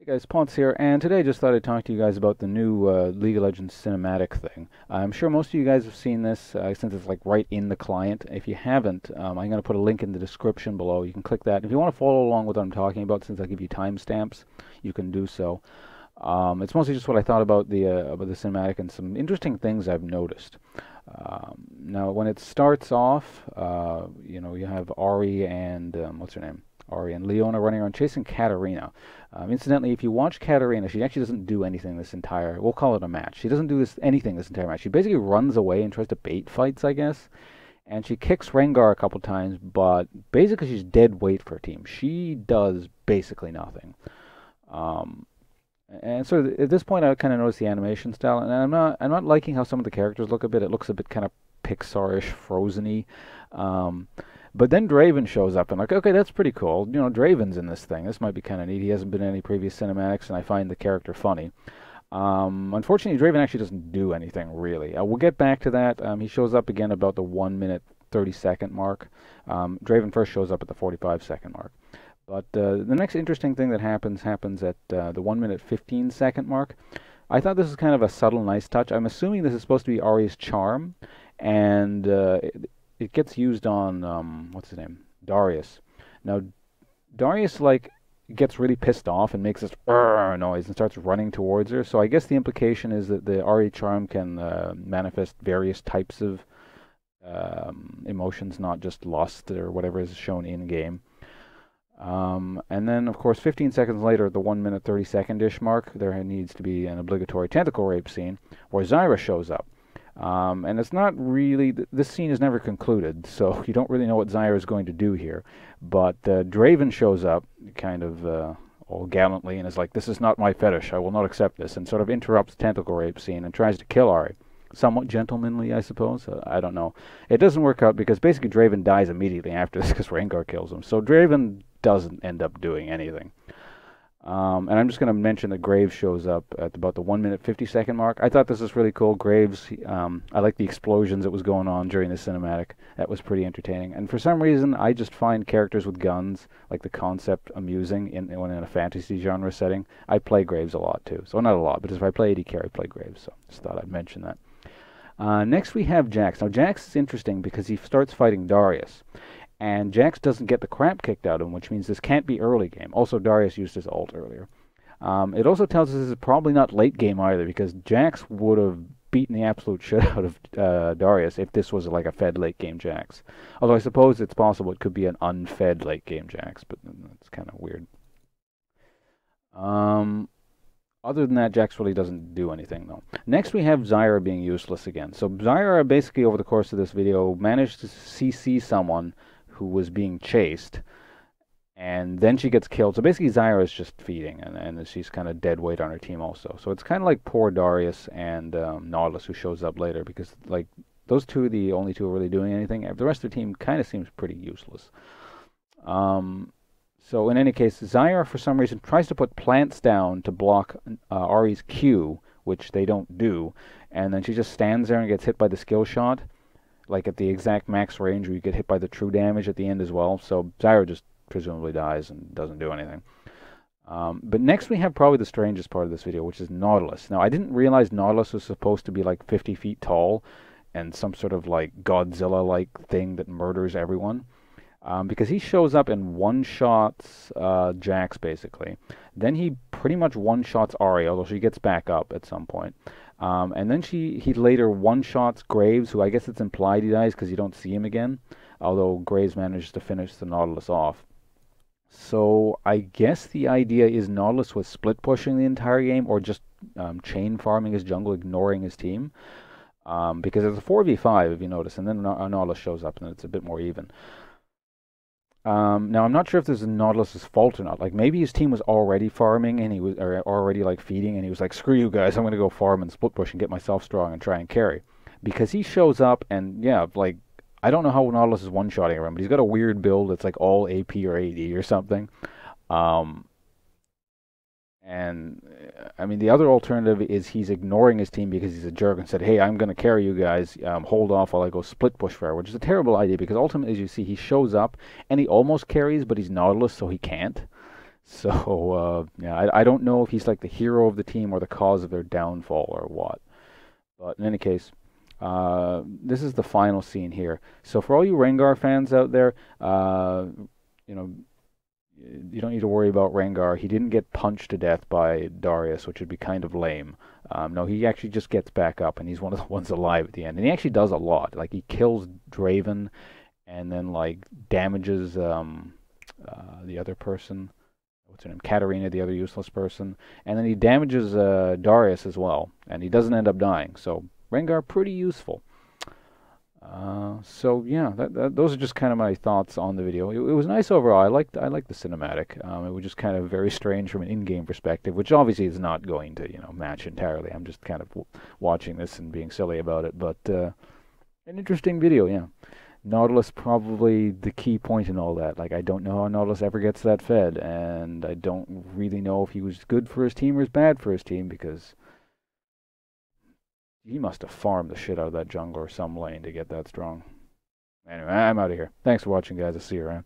Hey guys, Ponce here, and today I just thought I'd talk to you guys about the new League of Legends cinematic thing. I'm sure most of you guys have seen this since it's like right in the client. If you haven't, I'm going to put a link in the description below. You can click that. If you want to follow along with what I'm talking about, since I give you timestamps, you can do so. It's mostly just what I thought about the cinematic and some interesting things I've noticed. Now, when it starts off, you have Ari and what's her name? Ari and Leona running around chasing Katarina. Incidentally, if you watch Katarina, she actually doesn't do anything this entire. We'll call it a match. She doesn't do anything this entire match. She basically runs away and tries to bait fights, I guess. And she kicks Rengar a couple times, but basically she's dead weight for her team. She does basically nothing. Um, and so at this point, I kind of noticed the animation style, and I'm not liking how some of the characters look a bit. It looks a bit kind of Pixar-ish, Frozen-y. Um, but then Draven shows up, and like, okay, that's pretty cool. You know, Draven's in this thing. This might be kind of neat. He hasn't been in any previous cinematics, and I find the character funny. Unfortunately, Draven actually doesn't do anything really. We'll get back to that. He shows up again about the 1 minute 30-second mark. Draven first shows up at the 45-second mark. But the next interesting thing that happens at the 1 minute 15-second mark. I thought this was kind of a subtle, nice touch. I'm assuming this is supposed to be Ari's charm, and it gets used on what's his name, Darius. Now, Darius like gets really pissed off and makes this noise and starts running towards her. So I guess the implication is that the Ari charm can manifest various types of emotions, not just lust or whatever is shown in game. And then, of course, 15 seconds later, at the 1 minute 30-second-ish mark, there needs to be an obligatory tentacle rape scene where Zyra shows up. And it's not really, this scene is never concluded, so you don't really know what Zyra is going to do here. But Draven shows up, kind of all gallantly, and is like, "This is not my fetish, I will not accept this," and sort of interrupts the tentacle rape scene and tries to kill Ari. Somewhat gentlemanly, I suppose. I don't know. It doesn't work out because basically Draven dies immediately after this because Rengar kills him. So Draven doesn't end up doing anything. And I'm just going to mention that Graves shows up at about the 1 minute 50-second mark. I thought this was really cool. Graves, I like the explosions that was going on during the cinematic. That was pretty entertaining. And for some reason, I just find characters with guns, like the concept, amusing when in a fantasy genre setting. I play Graves a lot too. So not a lot, but if I play AD carry, I play Graves. So just thought I'd mention that. Next we have Jax. Now Jax is interesting because he starts fighting Darius. And Jax doesn't get the crap kicked out of him, which means this can't be early game. Also, Darius used his ult earlier. It also tells us this is probably not late game either, because Jax would have beaten the absolute shit out of Darius if this was like a fed late game Jax. Although I suppose it's possible it could be an unfed late game Jax, but that's kind of weird. Other than that, Jax really doesn't do anything, though. Next, we have Zyra being useless again. So Zyra, basically, over the course of this video, managed to CC someone who was being chased, and then she gets killed. So basically, Zyra is just feeding, and she's kind of dead weight on her team also. So it's kind of like poor Darius and Nautilus, who shows up later, because like those two are the only two who are really doing anything. The rest of the team kind of seems pretty useless. So in any case, Zyra, for some reason, tries to put plants down to block Ari's Q, which they don't do, and then she just stands there and gets hit by the skill shot, like at the exact max range where you get hit by the true damage at the end as well. So Zyra just presumably dies and doesn't do anything. But next we have probably the strangest part of this video, which is Nautilus. Now, I didn't realize Nautilus was supposed to be like 50 feet tall and some sort of like Godzilla-like thing that murders everyone. Because he shows up and one-shots Jax, basically. Then he pretty much one-shots Ari, although she gets back up at some point. And then he later one-shots Graves, who I guess it's implied he dies because you don't see him again, although Graves manages to finish the Nautilus off. So I guess the idea is Nautilus was split-pushing the entire game, or just chain farming his jungle, ignoring his team. Because it's a 4v5, if you notice, and then Nautilus shows up, and it's a bit more even. Now I'm not sure if this is Nautilus's fault or not. Like maybe his team was already farming and he was already like feeding, and he was like, "Screw you guys, I'm gonna go farm and split push and get myself strong and try and carry." Because he shows up and yeah, like I don't know how Nautilus is one-shotting everyone, but he's got a weird build that's like all AP or AD or something. And I mean, the other alternative is he's ignoring his team because he's a jerk and said, "Hey, I'm going to carry you guys. Hold off while I go split push for her," which is a terrible idea because ultimately, as you see, he shows up and he almost carries, but he's Nautilus, so he can't. So, yeah, I don't know if he's like the hero of the team or the cause of their downfall or what. But in any case, this is the final scene here. So for all you Rengar fans out there, you know, you don't need to worry about Rengar. He didn't get punched to death by Darius, which would be kind of lame. No, he actually just gets back up, and he's one of the ones alive at the end. And he actually does a lot. Like, he kills Draven, and then, like, damages the other person. What's her name? Katarina, the other useless person. And then he damages Darius as well, and he doesn't end up dying. So, Rengar, pretty useful. So yeah, those are just kind of my thoughts on the video. It was nice overall. I liked the cinematic. It was just kind of very strange from an in-game perspective, which obviously is not going to match entirely. I'm just kind of watching this and being silly about it, but an interesting video, yeah. Nautilus probably the key point in all that. Like, I don't know how Nautilus ever gets that fed, and I don't really know if he was good for his team or bad for his team, because he must have farmed the shit out of that jungle or some lane to get that strong. Anyway, I'm out of here. Thanks for watching, guys. I'll see you around.